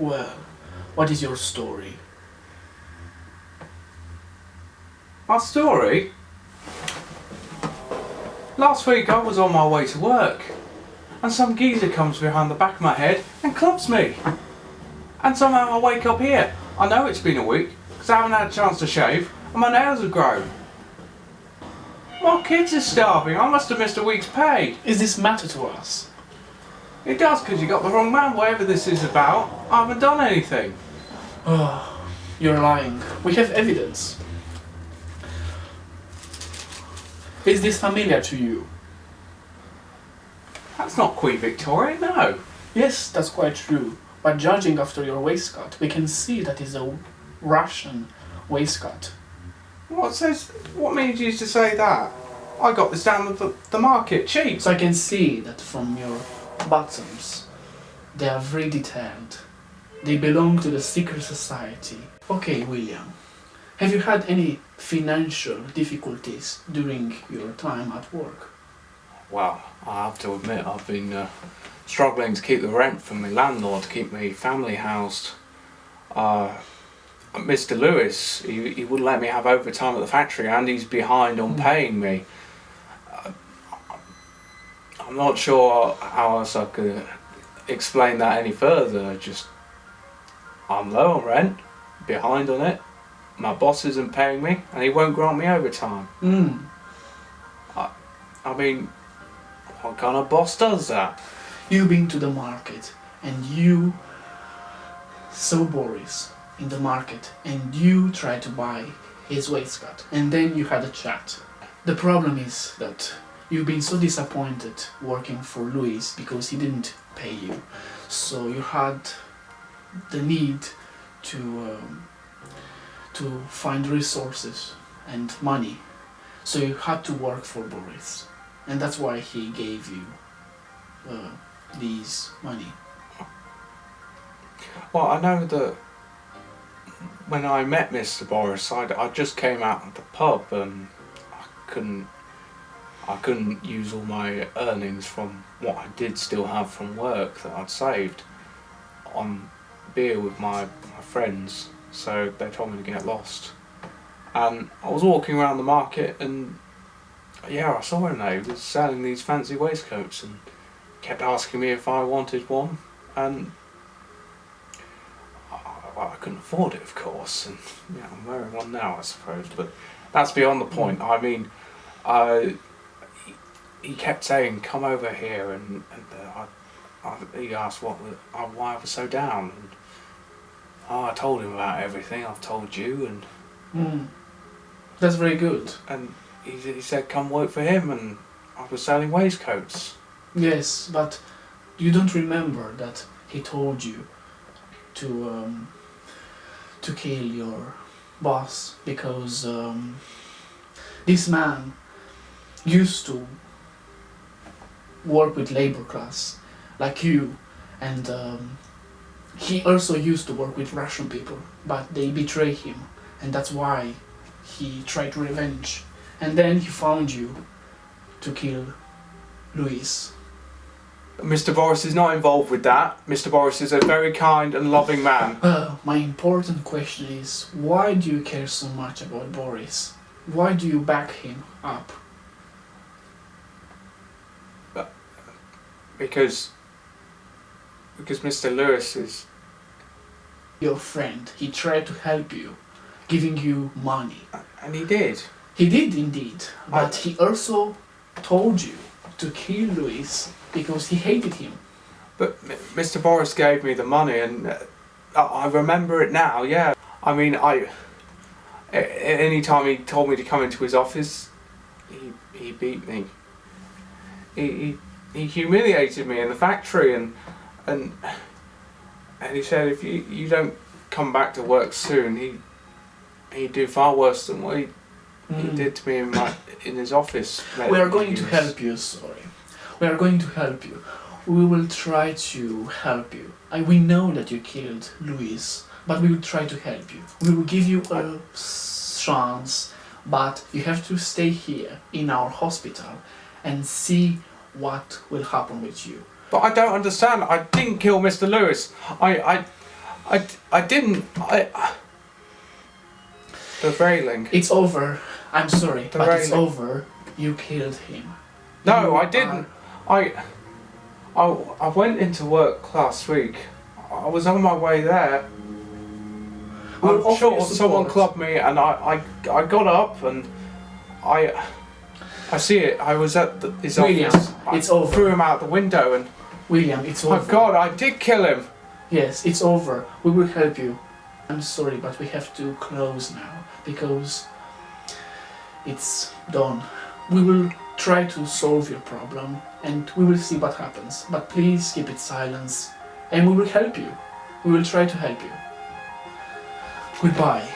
Well, what is your story? My story? Last week I was on my way to work, and some geezer comes behind the back of my head and clubs me. And somehow I wake up here. I know it's been a week, because I haven't had a chance to shave, and my nails have grown. My kids are starving. I must have missed a week's pay. Is this matter to us? It does, because you got the wrong man. Whatever this is about, I haven't done anything. Oh, you're lying. We have evidence. Is this familiar to you? That's not Queen Victoria, no. Yes, that's quite true. But judging after your waistcoat, we can see that is a Russian waistcoat. What made you to say that? I got this down the market, cheap. So I can see that from your buttons, they are very detailed. They belong to the secret society. Okay, William, have you had any financial difficulties during your time at work? Well, I have to admit I've been struggling to keep the rent from my landlord, to keep my family housed. Mr. Lewis, he wouldn't let me have overtime at the factory, and he's behind on paying me. I'm not sure how else I could explain that any further. Just, I'm low on rent, behind on it, my boss isn't paying me, and he won't grant me overtime. I mean, what kind of boss does that? You've been to the market and you saw Boris in the market and you tried to buy his waistcoat and then you had a chat. The problem is that you've been so disappointed working for Louis because he didn't pay you, so you had the need to find resources and money, so you had to work for Boris, and that's why he gave you these money. Well, I know that when I met Mr. Boris, I just came out of the pub and I couldn't use all my earnings from what I did still have from work that I'd saved on beer with my friends, so they told me to get lost. And I was walking around the market and yeah, I saw him there. He was selling these fancy waistcoats and kept asking me if I wanted one, and I couldn't afford it, of course, and yeah, I'm wearing one now, I suppose, but that's beyond the point. I mean, he kept saying, come over here, and he asked why I was so down, and I told him about everything I've told you, and That's very good. And he said come work for him, and I was selling waistcoats. Yes, but you don't remember that he told you to kill your boss because this man used to work with labor class like you, and he also used to work with Russian people, but they betrayed him, and that's why he tried revenge, and then he found you to kill Louis. Mr. Boris is not involved with that. Mr. Boris is a very kind and loving man. My important question is, why do you care so much about Boris? Why do you back him up? Because Mr. Lewis is Your friend. He tried to help you, giving you money. And he did. He did indeed, but he also told you to kill Louis because he hated him. But Mr. Boris gave me the money, and I remember it now, yeah. I mean, any time he told me to come into his office, he beat me. He humiliated me in the factory, and he said if you don't come back to work soon, he'd do far worse than what he did to me in his office. We are going to help you, sorry. We are going to help you. We will try to help you. We know that you killed Louis, but we will try to help you. We will give you a chance, but you have to stay here in our hospital and see what will happen with you. But I don't understand. I didn't kill Mr. Lewis. I didn't. The railing. It's over. I'm sorry, The but it's railing. over. You killed him. No, You I didn't. I went into work last week. I was on my way there. We'll I'm offer sure you someone support. clubbed me, and I got up and I see it. I was at his William, office. it's I over. threw him out the window, and William, it's oh over. God, I did kill him. Yes, it's over. We will help you. I'm sorry, but we have to close now because it's done. We will try to solve your problem and we will see what happens. But please keep it silence and we will help you. We will try to help you. Goodbye.